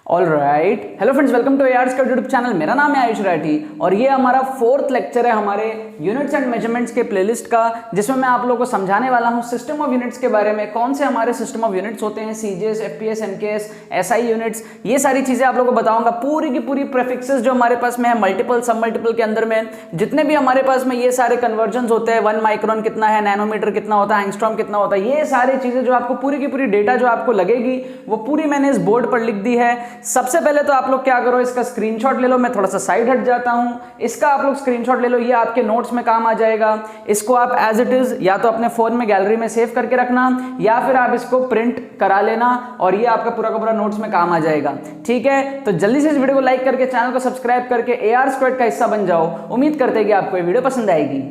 Alright, hello friends, welcome to AR squared YouTube channel. मेरा नाम है आयुष राठी और ये हमारा 4th लेक्चर है हमारे यूनिट्स एंड मेजरमेंट्स के प्लेलिस्ट का, जिसमें मैं आप लोगों को समझाने वाला हूँ सिस्टम ऑफ यूनिट्स के बारे में। कौन से हमारे सिस्टम ऑफ यूनिट्स होते हैं, CGS, FPS, MKS, SI units, ये सारी चीजें आप लोगों को बताऊंगा। पूरी की पूरी प्रेफिक्सेस जो हमारे पास में है, मल्टीपल, सब मल्टीपल के अंदर में जितने भी हमारे पास में ये सारे कन्वर्जन होते हैं, 1 माइक्रोन कितना है, नैनोमीटर कितना होता है, एंगस्ट्रॉम कितना होता है, ये सारी चीजें जो आपको पूरी की पूरी डेटा जो आपको लगेगी वो पूरी मैंने इस बोर्ड पर लिख दी है। सबसे पहले तो आप लोग क्या करो, इसका स्क्रीनशॉट ले लो। मैं थोड़ा सा साइड हट जाता हूं, इसका आप लोग स्क्रीनशॉट ले लो, ये आपके नोट्स में काम आ जाएगा। इसको आप एज इट इज या तो अपने फोन में गैलरी में सेव करके रखना, या फिर आप इसको प्रिंट करा लेना और ये आपका पूरा का पूरा नोट्स में काम आ जाएगा। ठीक है, तो जल्दी से इस वीडियो को लाइक करके चैनल को सब्सक्राइब करके एआर स्क्वायर्ड का हिस्सा बन जाओ। उम्मीद करते हैं कि आपको ये वीडियो पसंद आएगी।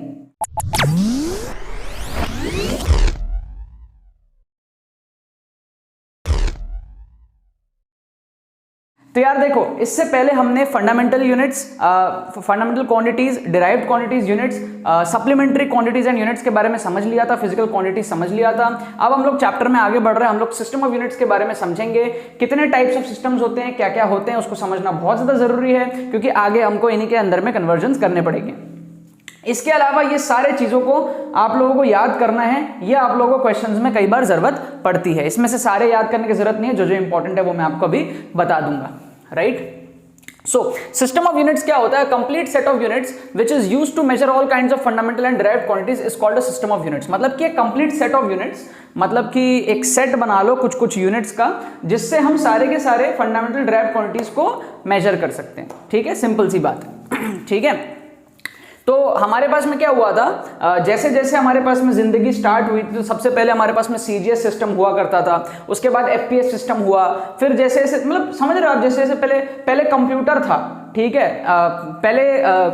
तो यार देखो, इससे पहले हमने fundamental units, fundamental quantities, derived quantities units, supplementary quantities and units के बारे में समझ लिया था, फिजिकल क्वांटिटीज समझ लिया था। अब हम लोग चैप्टर में आगे बढ़ रहे हैं, हम लोग सिस्टम ऑफ यूनिट्स के बारे में समझेंगे। कितने टाइप्स ऑफ सिस्टम्स होते हैं, क्या क्या होते हैं, उसको समझना बहुत ज्यादा जरूरी है, क्योंकि आगे हमको इन्हीं के अंदर में कन्वर्जन करने पड़ेंगे। इसके अलावा ये सारे चीजों को आप लोगों को याद करना है, ये आप लोगों को क्वेश्चंस में कई बार जरूरत पड़ती है। इसमें से सारे याद करने की जरूरत नहीं है, जो जो इंपॉर्टेंट है वो मैं आपको अभी बता दूंगा। Right, so system of units क्या होता है? Complete set of units which is used to measure all kinds of fundamental and derived quantities is called a system of units. मतलब कि कंप्लीट सेट ऑफ यूनिट्स, मतलब कि एक set बना लो कुछ कुछ यूनिट्स का, जिससे हम सारे के सारे फंडामेंटल डिराइव्ड क्वांटिटीज को मेजर कर सकते हैं। ठीक है, सिंपल सी बात है। ठीक है, तो हमारे पास में क्या हुआ था, जैसे जैसे हमारे पास में जिंदगी स्टार्ट हुई तो सबसे पहले हमारे पास में सीजीएस सिस्टम हुआ करता था, उसके बाद एफपीएस सिस्टम हुआ, फिर जैसे जैसे मतलब समझ रहे हो आप, जैसे जैसे पहले कंप्यूटर था। ठीक है, पहले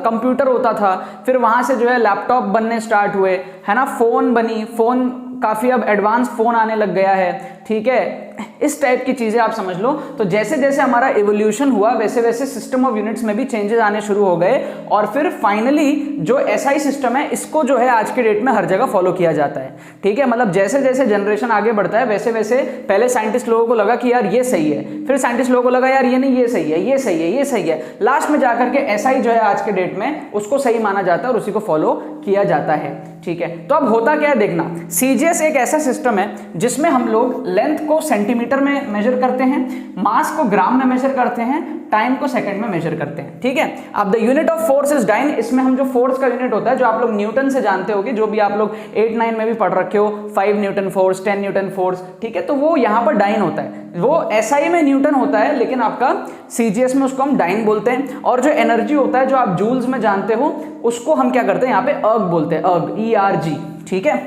कंप्यूटर होता था, फिर वहां से जो है लैपटॉप बनने स्टार्ट हुए, है ना, फोन बनी, फोन काफी अब एडवांस फोन आने लग गया है। ठीक है, इस टाइप की चीजें आप समझ लो। तो जैसे जैसे हमारा एवोल्यूशन हुआ वैसे वैसे सिस्टम ऑफ यूनिट्स में भी चेंजेस आने शुरू हो गए, और फिर फाइनली जो एसआई सिस्टम है, इसको जो है आज के डेट में हर जगह फॉलो किया जाता है। ठीक है, मतलब जैसे जैसे जनरेशन आगे बढ़ता है वैसे वैसे पहले साइंटिस्ट लोगों को लगा कि यार ये सही है, फिर साइंटिस्ट लोगों को लगा यार ये नहीं, ये सही है, ये सही है, ये सही है, लास्ट में जाकर के एसआई जो है आज के डेट में उसको सही माना जाता है और उसी को फॉलो किया जाता है। ठीक है, तो अब होता क्या है देखना, सीजीएस एक ऐसा सिस्टम है जिसमें हम लोग लेंथ को सेंटीमीटर में मेजर करते हैं, मास को ग्राम में मेजर करते हैं, टाइम को सेकंड में मेजर करते हैं। ठीक है, अब the unit of force is dyne. इसमें हम जो फोर्स का यूनिट होता है, जो आप लोग न्यूटन से जानते होगे, जो भी आप लोग 8-9 में भी पढ़ रखे हो, 5 न्यूटन फोर्स, 10 न्यूटन फोर्स। ठीक है, तो वो यहाँ पर डाइन होता है, वो एसआई में न्यूटन होता है, लेकिन आपका सीजीएस में उसको हम डाइन बोलते हैं। और जो एनर्जी होता है, जो आप जूल्स में जानते हो, उसको हम क्या करते हैं यहाँ पे अर्ग बोलते हैं, अर्ग, ERG। ठीक है,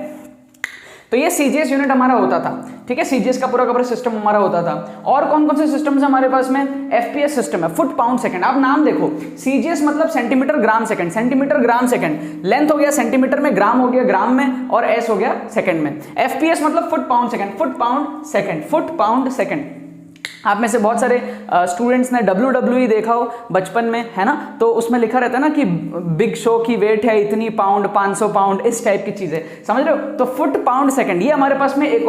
तो ये सीजीएस यूनिट हमारा होता था। ठीक है, सीजीएस का पूरा का पूरा सिस्टम हमारा होता था। और कौन कौन से सिस्टम्स है हमारे पास में? एफपीएस सिस्टम है, फुट पाउंड सेकंड। आप नाम देखो, सीजीएस मतलब centimetre gram second, centimetre gram second, length हो गया सेंटीमीटर में, ग्राम हो गया ग्राम में, और एस हो गया सेकंड में। एफपीएस मतलब foot pound second, foot pound second, foot pound second. आप में से बहुत सारे स्टूडेंट्स ने WWE देखा हो बचपन में, है ना, तो उसमें लिखा रहता है ना कि बिग शो की वेट है इतनी पाउंड, 500 पाउंड, इस टाइप की चीजें, समझ रहे हो? तो फुट पाउंड सेकंड, ये हमारे पास में एक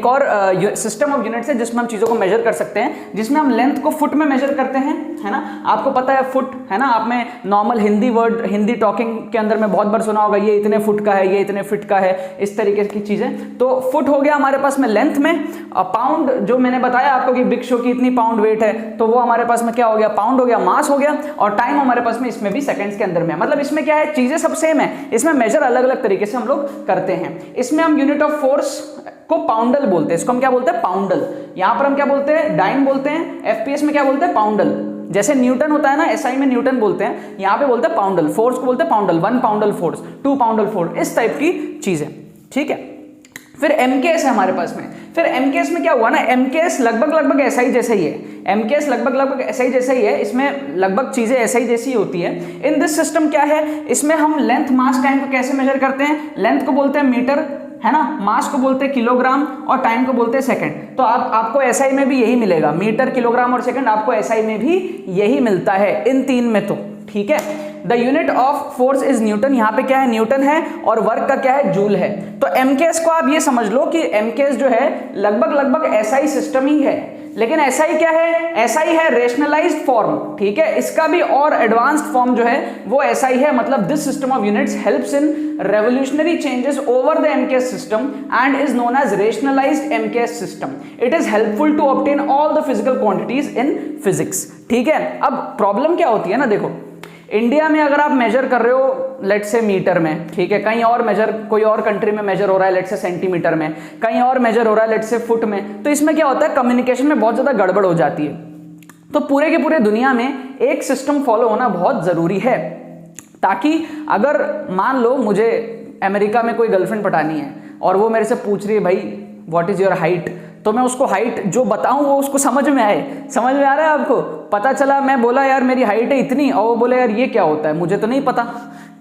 और सिस्टम ऑफ यूनिट्स है जिसमें हम चीजों को मेजर कर सकते हैं, जिसमें हम लेंथ को फुट में मेजर करते हैं, है ना। आपको पता है फुट, है ना, आपने normal Hindi word, Hindi talking के अंदर में बहुत बार सुना होगा, ये इतने फुट का है, ये इतने फीट का है, इस तरीके की चीजें। तो फुट हो गया हमारे पास में लेंथ में। पाउंड जो मैंने बताया आपको कि बिग शो की इतनी पाउंड वेट है, तो वो हमारे पास में क्या हो गया? पाउंड हो गया, मास हो गया। और टाइम हमारे पास में इसमें भी सेकंड्स के अंदर में, मतलब इसमें क्या है, चीजें सब सेम है, इसमें मेजर अलग अलग तरीके से हम लोग करते हैं। इसमें हम यूनिट ऑफ फोर्स को पाउंडल बोलते हैं, इसको हम क्या बोलते हैं? पाउंडल। यहां पर हम क्या बोलते हैं? डाइन बोलते हैं। एफपीएस में क्या बोलते हैं? पाउंडल। जैसे न्यूटन होता है ना, एसआई में न्यूटन बोलते हैं, यहां पे बोलते हैं पाउंडल। फोर्स को बोलते हैं पाउंडल, 1 पाउंडल फोर्स, 2 पाउंडल फोर्स, इस टाइप की चीजें। ठीक है, फिर एमकेएस है हमारे पास में। फिर एमकेएस में क्या हुआ ना, एमकेएस लगभग एसआई जैसा ही है, एमकेएस लगभग एसआई जैसा ही है, इसमें लगभग चीजें एसआई जैसी होती है। इन दिस सिस्टम क्या है, इसमें हम लेंथ, मास, टाइम को कैसे मेजर करते हैं? लेंथ को बोलते हैं मीटर, है ना, मास को बोलते हैं किलोग्राम, और टाइम को बोलते हैं सेकंड। तो आपको एसआई में भी यही मिलेगा, मीटर, किलोग्राम और सेकंड, आपको एसआई में भी यही मिलता है, इन तीन में तो। ठीक है, the unit of force is Newton, यहाँ पे क्या है न्यूटन है, और वर्क का क्या है जूल है। तो एमकेएस को आप ये समझ लो कि एमकेएस जो है लगभग एसआई सिस्टम ही है, लेकिन एसआई क्या है, एसआई है रेशनलाइज्ड फॉर्म, ठीक है। इसका भी और एडवांस्ड फॉर्म जो है वो एसआई है, मतलब this system of units helps in revolutionary changes over the MKS system and is known as rationalized MKS system. It is helpful to obtain all the physical quantities in physics. ठीक है, अब problem क्या होती है ना, देखो India में अगर आप मेजर कर रहे हो लेट से मीटर में, ठीक है, कहीं और मेजर कोई और कंट्री में मेजर हो रहा है लेट से सेंटीमीटर में, कहीं और मेजर हो रहा है लेट से फुट में, तो इसमें क्या होता है कम्युनिकेशन में बहुत ज्यादा गड़बड़ हो जाती है। तो पूरे के पूरे दुनिया में एक सिस्टम फॉलो होना बहुत जरूरी है, ताकि अगर मान लो मुझे अमेरिका में कोई गर्लफ्रेंड पटानी है और वो मेरे से पूछ रही है भाई व्हाट इज योर हाइट, तो मैं उसको हाइट जो बताऊं वो उसको समझ में आए। समझ में आ रहा है आपको? पता चला मैं बोला यार मेरी हाइट है इतनी, और वो बोले यार ये क्या होता है, मुझे तो नहीं पता,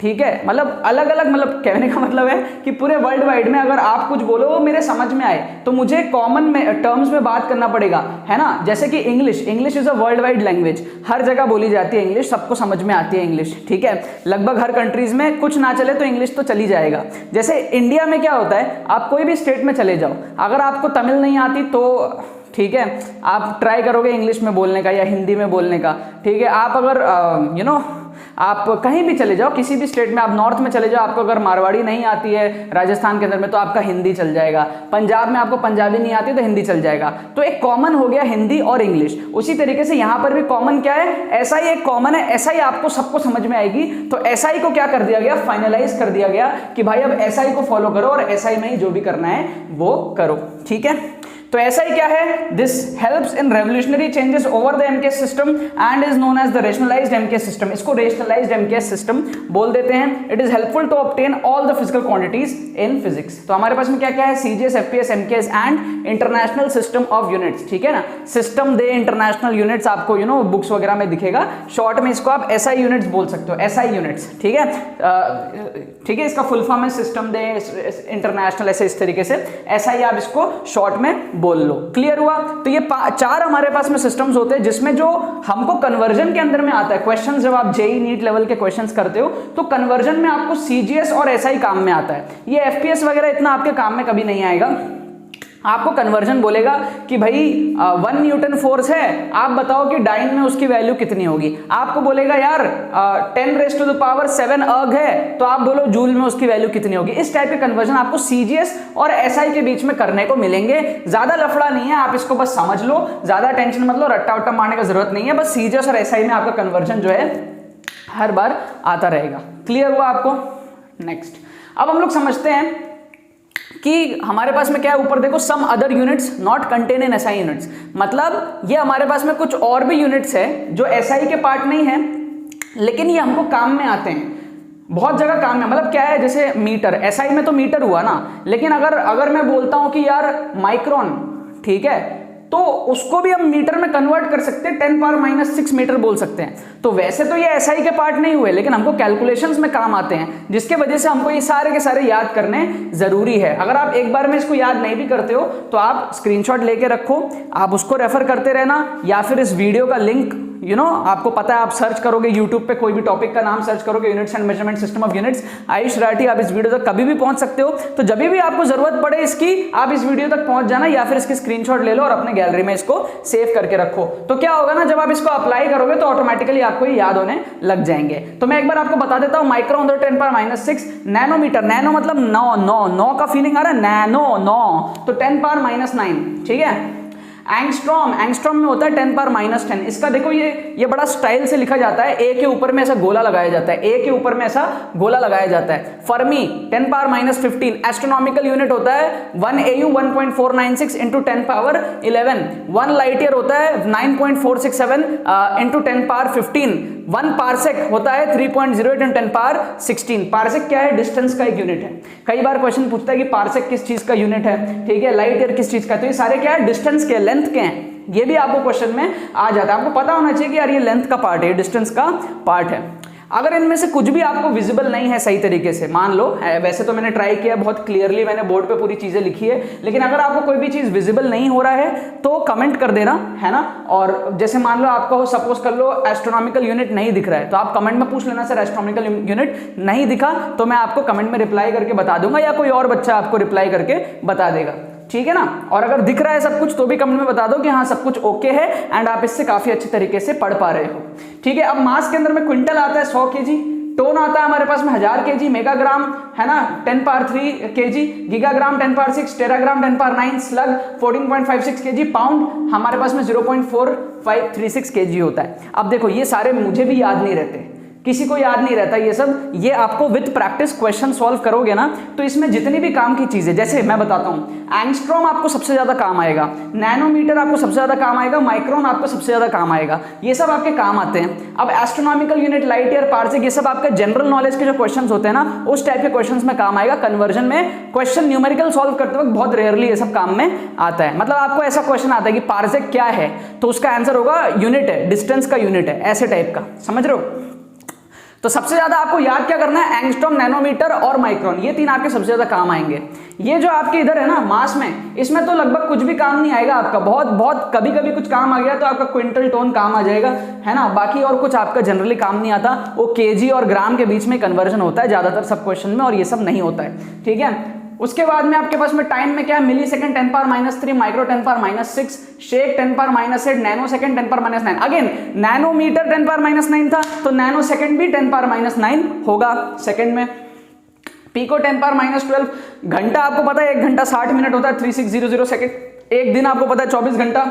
ठीक है। मतलब अलग अलग, मतलब कहने का मतलब है कि पूरे वर्ल्ड वाइड में अगर आप कुछ बोलो वो मेरे समझ में आए, तो मुझे कॉमन में टर्म्स में बात करना पड़ेगा, है ना। जैसे कि English is a world wide language, हर जगह बोली जाती है इंग्लिश, सबको समझ में आती है इंग्लिश, ठीक है। लगभग हर कंट्रीज में कुछ ना चले तो इंग्लिश तो चली जाएगा। जैसे इंडिया में क्या होता है, आप कोई भी स्टेट में चले जाओ, अगर आपको तमिल नहीं आती तो ठीक है आप ट्राई करोगे इंग्लिश में बोलने का या हिंदी में बोलने का, ठीक है। आप अगर आप कहीं भी चले जाओ, किसी भी स्टेट में, आप नॉर्थ में चले जाओ, आपको अगर मारवाड़ी नहीं आती है राजस्थान के अंदर में तो आपका हिंदी चल जाएगा, पंजाब में आपको पंजाबी नहीं आती तो हिंदी चल जाएगा। तो एक कॉमन हो गया हिंदी और इंग्लिश। उसी तरीके से यहाँ पर भी कॉमन क्या है, एसआई एक कॉमन है, एसआई आपको सबको समझ में आएगी। तो एसआई को क्या कर दिया गया, फाइनलाइज कर दिया गया कि भाई अब एसआई को फॉलो करो और एसआई में ही जो भी करना है वो करो, ठीक है। तो ऐसा ही क्या है, this helps in revolutionary changes over the MKS system and is known as the rationalised MKS system. इसको रेशनलाइज्ड एमकेएस सिस्टम बोल देते हैं। It is helpful to obtain all the physical quantities in physics. तो हमारे पास में क्या क्या है, CGS, FPS, MKS and international system of units, ठीक है ना। सिस्टम दे इंटरनेशनल यूनिट्स आपको बुक्स वगैरह में दिखेगा, शॉर्ट में इसको आप एसआई यूनिट्स बोल सकते हो, एसआई यूनिट्स, ठीक है। ठीक है, इसका फुल फॉर्म है सिस्टम दे इंटरनेशनल, ऐसे इस तरीके से एसआई आप इसको शॉर्ट में बोल लो। क्लियर हुआ? तो ये चार हमारे पास में सिस्टम्स होते हैं जिसमें जो हमको कन्वर्जन के अंदर में आता है, क्वेश्चन जब आप जेई नीट लेवल के क्वेश्चंस करते हो तो कन्वर्जन में आपको सीजीएस और एसआई काम में आता है। ये एफपीएस वगैरह इतना आपके काम में कभी नहीं आएगा। आपको कन्वर्जन बोलेगा कि भाई 1 न्यूटन फोर्स है, आप बताओ कि डाइन में उसकी वैल्यू कितनी होगी। आपको बोलेगा यार 10⁻⁷ अर्ग है, तो आप बोलो जूल में उसकी वैल्यू कितनी होगी। इस टाइप के कन्वर्जन आपको सीजीएस और एसआई के बीच में करने को मिलेंगे। ज्यादा लफड़ा नहीं है, आप इसको बस समझ लो, ज्यादा टेंशन मत लो, रट्टा वट्टा मारने की जरूरत नहीं है। बस सीजीएस और एसआई में आपका कन्वर्जन जो है हर बार आता रहेगा। क्लियर हुआ आपको? नेक्स्ट, अब हम लोग समझते हैं कि हमारे पास में क्या है, ऊपर देखो some other units not contain in SI units, मतलब ये हमारे पास में कुछ और भी यूनिट्स है जो एसआई के पार्ट नहीं है, लेकिन ये हमको काम में आते हैं, बहुत जगह काम में। मतलब क्या है, जैसे मीटर, एसआई में तो मीटर हुआ ना, लेकिन अगर मैं बोलता हूं कि यार माइक्रोन, ठीक है, तो उसको भी हम मीटर में कन्वर्ट कर सकते हैं, 10⁻⁻⁶ मीटर बोल सकते हैं। तो वैसे तो ये एसआई के पार्ट नहीं हुए, लेकिन हमको कैलकुलेशंस में काम आते हैं, जिसके वजह से हमको ये सारे के सारे याद करने जरूरी है। अगर आप एक बार में इसको याद नहीं भी करते हो तो आप स्क्रीनशॉट लेके रखो, आप उसको रेफर करते रहना, या फिर इस वीडियो का लिंक आपको पता है, आप सर्च करोगे यूट्यूब पे, कोई भी टॉपिक का नाम सर्च करोगे, units and measurement system of units, Ayush Rathi, आप इस वीडियो तक कभी भी पहुंच सकते हो। तो जब भी आपको जरूरत पड़े इसकी, आप इस वीडियो तक पहुंच जाना, या फिर इसकी स्क्रीनशॉट ले लो और अपने गैलरी में इसको सेव करके रखो। तो क्या होगा ना, जब आप इसको अप्लाई करोगे तो ऑटोमेटिकली आपको ये याद होने लग जाएंगे। तो मैं एक बार आपको बता देता हूं, माइक्रोन 10⁻⁻⁶, नैनोमीटर, नैनो मतलब 9 का फीलिंग आ रहा है, नैनो 9, तो 10⁻⁹, ठीक है। एंगस्ट्रॉम में होता है 10⁻⁻⁰। इसका देखो ये बड़ा स्टाइल से लिखा जाता है, ए के ऊपर में ऐसा गोला लगाया जाता है, ए के ऊपर में ऐसा गोला लगाया जाता है। फर्मी 10⁻⁻15, एस्ट्रोनॉमिकल यूनिट होता है 1 AU 1.496 इंटू 10⁻11। 1 लाइट ईयर होता है 9.467 इंटू 10⁻15। 1 पार्सेक होता है 3.08 इंटू 10⁻16। पार्सेक क्या है, डिस्टेंस का एक यूनिट है। कई बार क्वेश्चन पूछता है कि पार्सेक किस चीज का यूनिट है, ठीक है, लाइट ईयर किस चीज का, तो ये सारे क्या है, डिस्टेंस के, लेंथ के हैं। ये भी आपको क्वेश्चन में आ जाता है, आपको पता होना चाहिए कि यार ये लेंथ का पार्ट है, डिस्टेंस का पार्ट है। अगर इनमें से कुछ भी आपको विजिबल नहीं है सही तरीके से, मान लो वैसे तो मैंने ट्राई किया बहुत क्लियरली, मैंने बोर्ड पे पूरी चीजें लिखी है, लेकिन अगर आपको कोई भी चीज विजिबल नहीं हो रहा है तो कमेंट कर देना, है ना। और जैसे मान लो आपको सपोज कर लो एस्ट्रोनॉमिकल यूनिट नहीं दिख रहा है, तो आप कमेंट में पूछ लेना सर एस्ट्रोनॉमिकल यूनिट नहीं दिखा, तो मैं आपको कमेंट में रिप्लाई करके बता दूंगा या कोई और बच्चा आपको रिप्लाई करके बता देगा, ठीक है ना। और अगर दिख रहा है सब कुछ तो भी कमेंट में बता दो कि हाँ सब कुछ ओके है एंड आप इससे काफी अच्छे तरीके से पढ़ पा रहे हो, ठीक है। अब मास के अंदर में क्विंटल आता है 100 केजी, टोन आता है हमारे पास में 1000 केजी, मेगाग्राम है ना 10 power 3 KG, गीगाग्राम 10 power 6, teragram 10 power 9, slug 14.56 KG, pound हमारे पास में 0.4536 केजी होता है। अब देखो ये सारे मुझे भी याद नहीं रहते, किसी को याद नहीं रहता ये सब, ये आपको विद प्रैक्टिस क्वेश्चन सॉल्व करोगे ना तो इसमें जितनी भी काम की चीजें, जैसे मैं बताता हूं एंगस्ट्रॉम आपको सबसे ज्यादा काम आएगा, नैनोमीटर आपको सबसे ज्यादा काम आएगा, माइक्रोन आपको सबसे ज्यादा काम आएगा, ये सब आपके काम आते हैं। अब astronomical unit, light year, parsec, ये सब आपके जनरल नॉलेज के जो क्वेश्चंस होते हैं ना उस टाइप के क्वेश्चंस में काम आएगा। कन्वर्जन में क्वेश्चन न्यूमेरिकल सॉल्व करते वक्त बहुत रेयरली ये सब काम में आता है। मतलब आपको ऐसा क्वेश्चन आता है कि पार्सेक क्या है तो उसका आंसर होगा यूनिट है, डिस्टेंस का यूनिट है, ऐसे टाइप का, समझ रहे हो। तो सबसे ज्यादा आपको याद क्या करना है, एंगस्ट्रॉम, नैनोमीटर और माइक्रोन, ये तीन आपके सबसे ज्यादा काम आएंगे। ये जो आपके इधर है ना मास में, इसमें तो लगभग कुछ भी काम नहीं आएगा आपका, बहुत बहुत कभी कभी कुछ काम आ गया तो आपका क्विंटल, टोन काम आ जाएगा, है ना। बाकी और कुछ आपका जनरली काम नहीं आता, वो केजी और ग्राम के बीच में कन्वर्जन होता है ज्यादातर सब क्वेश्चन में, और ये सब नहीं होता है, ठीक है। उसके बाद में आपके पास में टाइम में क्या है, milli second 10 power -3, micro 10 power -6, shake 10 power -8, nano second 10 power -9। Again nanometre 10 power -9 था तो नैनो सेकंड भी 10 पावर -9 होगा सेकंड में। पीको 10 पावर -12, घंटा आपको पता है 1 घंटा 60 मिनट होता है, 3600 सेकंड। एक दिन आपको पता है 24 घंटा,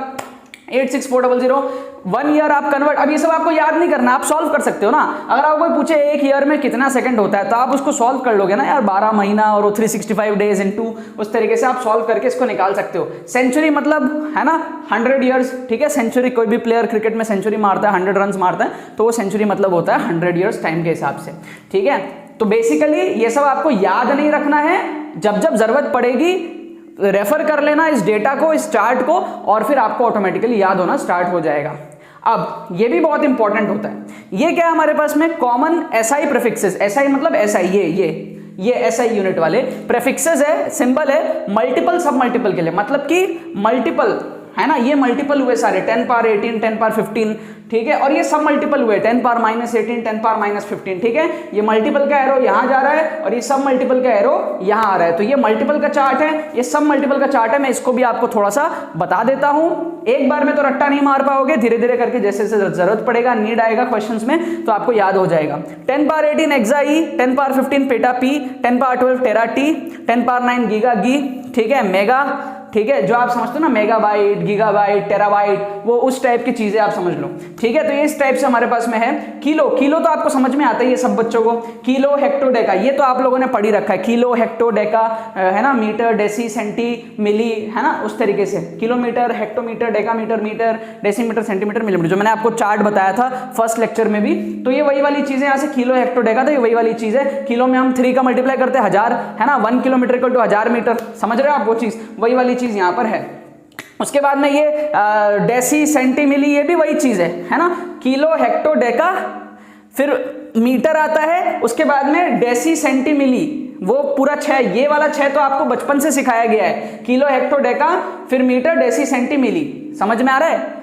86400। 1 ईयर आप कन्वर्ट, अब ये सब आपको याद नहीं करना, आप सॉल्व कर सकते हो ना। अगर आपको कोई पूछे 1 ईयर में कितना सेकंड होता है तो आप उसको सॉल्व कर लोगे ना यार, 12 महीना और 365 डेज इनटू, उस तरीके से आप सॉल्व करके इसको निकाल सकते हो। सेंचुरी मतलब है ना 100 ईयर्स, ठीक है। सेंचुरी कोई भी प्लेयर क्रिकेट में सेंचुरी मारता है, 100 रन मारता है तो वो सेंचुरी मतलब होता है 100 ईयर्स टाइम के हिसाब से, ठीक है। तो बेसिकली ये सब आपको याद नहीं रखना है, जब जब जरूरत पड़ेगी रेफर कर लेना इस डेटा को, इस चार्ट को, और फिर आपको ऑटोमेटिकली याद होना स्टार्ट हो जाएगा। अब ये भी बहुत इंपॉर्टेंट होता है, ये क्या है हमारे पास में कॉमन एसआई प्रीफिक्सेस, एसआई मतलब एसआई, ये एसआई यूनिट वाले प्रीफिक्सेस है, सिंबल है मल्टीपल सब मल्टीपल के लिए, मतलब कि मल्टीपल है ना, ये मल्टीपल हुए सारे 10 पावर 18, 10 पावर 15, ठीक है। और ये सब मल्टीपल हुए 10 पावर -18, 10 पावर -15, ठीक है। ये मल्टीपल का एरो यहां जा रहा है और ये सब मल्टीपल का एरो यहां आ रहा है, तो ये मल्टीपल का चार्ट है, ये सब मल्टीपल का चार्ट है। मैं इसको भी आपको थोड़ा सा बता देता हूं, एक बार में तो रट्टा नहीं मार पाओगे, धीरे धीरे करके जैसे जैसे जरूरत पड़ेगा, नीड आएगा क्वेश्चंस में तो आपको याद हो जाएगा। 10 पावर 18 एक्सा ई, 10 पावर 15 पेटा पी, 10 पावर 12 टेरा टी, 10 पावर 9 गीगा गी, ठीक है, मेगा, ठीक है, जो आप समझते हो ना मेगाबाइट, गीगाबाइट, टेराबाइट, वो उस टाइप की चीजें आप समझ लो, ठीक है। तो ये इस टाइप से हमारे पास में है। किलो, किलो तो आपको समझ में आता ही है सब बच्चों को, किलो, हेक्टोडेका, ये तो आप लोगों ने पढ़ी रखा है, किलो, हेक्टोडेका, है ना, मीटर, डेसी, सेंटी, मिली, है ना, उस तरीके से kilometre, hectometre, decametre, metre, decimetre, centimetre, millimetre, जो मैंने आपको चार्ट बताया था फर्स्ट लेक्चर में भी, तो ये वही वाली चीजें, यहाँ से किलो, हेक्टोडेका, तो ये वही वाली चीज है। किलो में हम 3 का मल्टीप्लाई करते हैं 1000, है ना, 1 किलोमीटर इक्वल टू 1000 मीटर, समझ रहे हो आप, वो चीज वही वाली चीज यहाँ पर है। उसके बाद में ये डेसी, सेंटी, मिली, ये भी वही चीज है ना, किलो, हेक्टो, डेका, फिर मीटर आता है, उसके बाद में डेसी, सेंटी, मिली, वो पूरा 6, ये वाला 6 तो आपको बचपन से सिखाया गया है, किलो, हेक्टो, डेका, फिर मीटर, डेसी, सेंटी, मिली, समझ में आ रहा है।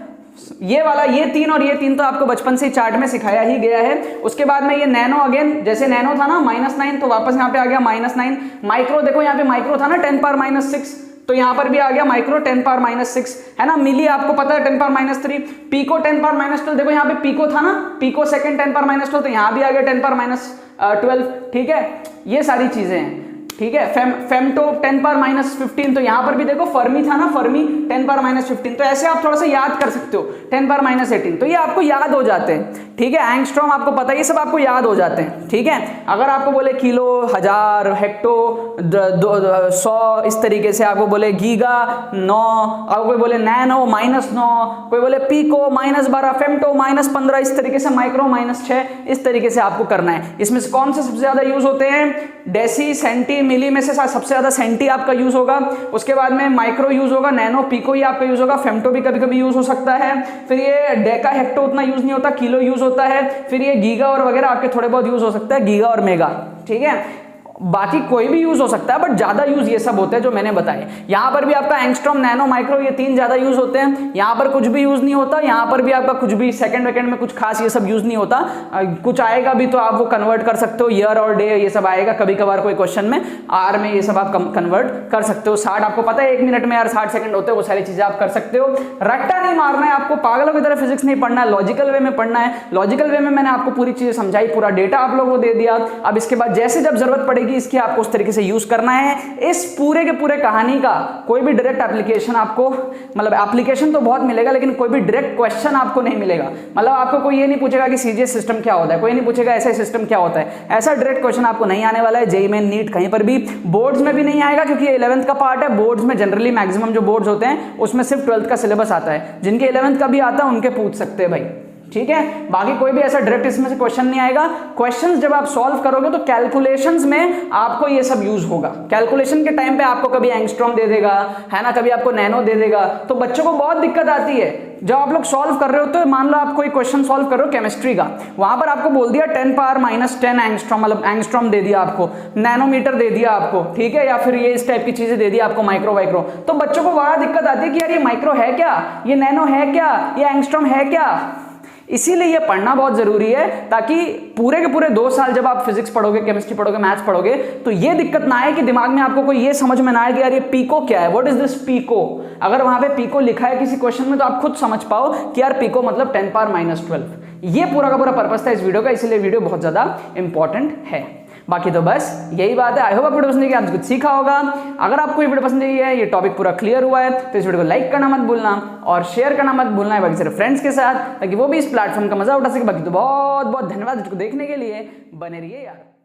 ये वाला, ये 3 और ये 3 तो आपको बचपन से चार्ट में सिखाया ही गया है। उसके बाद में ये नैनो, अगेन जैसे नैनो था ना -9 तो वापस यहाँ पे आ गया -9। माइक्रो देखो यहाँ पे माइक्रो था ना 10 पावर -6 तो यहाँ पर भी आ गया माइक्रो 10 पावर -6, है ना। मिली आपको पता है 10 पावर -3, पीको 10 पावर -12, देखो यहाँ पे पीको था ना, पीको सेकंड 10 पावर -12 तो यहाँ भी आ गया 10 पावर -12, ठीक है। ये सारी चीजें हैं, ठीक है। फेमटो 10 पावर -15, तो यहाँ पर भी देखो फर्मी था ना, फर्मी 10 पावर -15, तो ऐसे आप थोड़ा सा याद कर सकते हो। 10 पावर -18, तो ये आपको याद हो जाते हैं, ठीक है। एंगस्ट्रॉम आपको पता है, ये सब आपको याद हो जाते हैं, ठीक है। अगर आपको बोले किलो, 1000, हेक्टो, 100, इस तरीके से आपको बोले गीगा 9, और कोई बोले नैनो -9, कोई बोले पीको -12, फेमटो -15, इस तरीके से माइक्रो -6, इस तरीके से आपको करना है। इसमें से कौन से सबसे ज्यादा यूज होते हैं, डेसी, सेंटी, मिली में से सबसे ज्यादा सेंटी आपका यूज होगा, उसके बाद में माइक्रो यूज होगा, नैनो, पीको ही आपका यूज होगा, फेमटो भी कभी कभी यूज हो सकता है, फिर ये डेका, हेक्टो उतना यूज नहीं होता, किलो यूज होता है, फिर ये गीगा और वगैरह आपके थोड़े बहुत यूज हो सकता है, गीगा और मेगा, ठीक है। बाकी कोई भी यूज हो सकता है, बट ज्यादा यूज ये सब होते हैं जो मैंने बताए। यहां पर भी आपका एंगस्ट्रॉम, नैनो, माइक्रो, ये 3 ज्यादा यूज होते हैं। यहां पर कुछ भी यूज नहीं होता, यहां पर भी आपका कुछ भी सेकंड वेकेंड में कुछ खास ये सब यूज नहीं होता। कुछ आएगा भी तो आप वो कन्वर्ट कर सकते हो, ईयर और डे ये सब आएगा कभी कभार कोई क्वेश्चन में, आर में ये सब आप कन्वर्ट कर सकते हो। 60 आपको पता है 1 मिनट में यार 60 सेकंड होते हैं, वो सारी चीजें आप कर सकते हो। रट्टा नहीं मारना है आपको, पागलों की तरह फिजिक्स नहीं पढ़ना है, लॉजिकल वे में पढ़ना है। लॉजिकल वे में मैंने आपको पूरी चीजें समझाई, पूरा डेटा आप लोगों को दे दिया। अब इसके बाद जैसे जब जरूरत पड़ेगी इसकी आपको उस से यूज करना है। इस पूरे के पूरे कहानी का कोई भी डायरेक्ट एप्लीकेशन आपको, मतलब एप्लीकेशन तो बहुत मिलेगा लेकिन कोई भी डायरेक्ट क्वेश्चन आपको नहीं मिलेगा। मतलब आपको कोई ये नहीं पूछेगा कि सीजीएस सिस्टम क्या होता है, कोई नहीं पूछेगा ऐसा सिस्टम क्या होता है, ऐसा डायरेक्ट क्वेश्चन आपको नहीं आने वाला है। जेईई मेन, नीट, कहीं पर भी, बोर्ड्स में भी नहीं आएगा क्योंकि 11th का पार्ट है। बोर्ड्स में जनरली मैक्सिमम जो बोर्ड्स होते हैं उसमें सिर्फ 12th का सिलेबस आता है। जिनके 11th का भी आता है उनके पूछ सकते हैं भाई, ठीक है। बाकी कोई भी ऐसा डायरेक्ट इसमें से क्वेश्चन नहीं आएगा। क्वेश्चंस जब आप सॉल्व करोगे तो कैलकुलेशंस में आपको ये सब यूज होगा। कैलकुलेशन के टाइम पे आपको कभी एंगस्ट्रॉम दे देगा, है ना, कभी आपको नैनो दे देगा, तो बच्चों को बहुत दिक्कत आती है। जब आप लोग सॉल्व कर रहे हो तो मान लो आप कोई क्वेश्चन सॉल्व कर रहे हो केमिस्ट्री का, वहां पर आपको बोल दिया 10⁻⁻10 एंगस्ट्रॉम, मतलब एंगस्ट्रॉम दे दिया आपको, नैनोमीटर दे दिया आपको, ठीक है, या फिर ये इस टाइप की चीजें दे दी आपको, माइक्रो वाइक्रो, तो बच्चों को बड़ा दिक्कत आती है कि यार ये माइक्रो है क्या, ये नैनो है क्या, ये एंगस्ट्रॉम है क्या। इसीलिए ये पढ़ना बहुत जरूरी है ताकि पूरे के पूरे 2 साल जब आप फिजिक्स पढ़ोगे, केमिस्ट्री पढ़ोगे, मैथ्स पढ़ोगे तो ये दिक्कत ना आए कि दिमाग में आपको कोई ये समझ में ना आए कि यार ये पीको क्या है, व्हाट इज दिस पीको। अगर वहां पे पीको लिखा है किसी क्वेश्चन में तो आप खुद समझ पाओ कि यार पीको मतलब 10⁻⁻12। ये पूरा का पूरा पर्पस था इस वीडियो का, इसलिए वीडियो बहुत ज्यादा इंपॉर्टेंट है। बाकी तो बस यही बात है। आई होप आपको वीडियो पसंद आई, आपने कुछ सीखा होगा। अगर आपको ये वीडियो पसंद आई है, ये टॉपिक पूरा क्लियर हुआ है, तो इस वीडियो को लाइक करना मत भूलना और शेयर करना मत भूलना है बाकी सारे फ्रेंड्स के साथ, ताकि वो भी इस प्लेटफॉर्म का मजा उठा सके। बाकी तो बहुत बहुत धन्यवाद वीडियो को देखने के लिए, बने रहिए यार।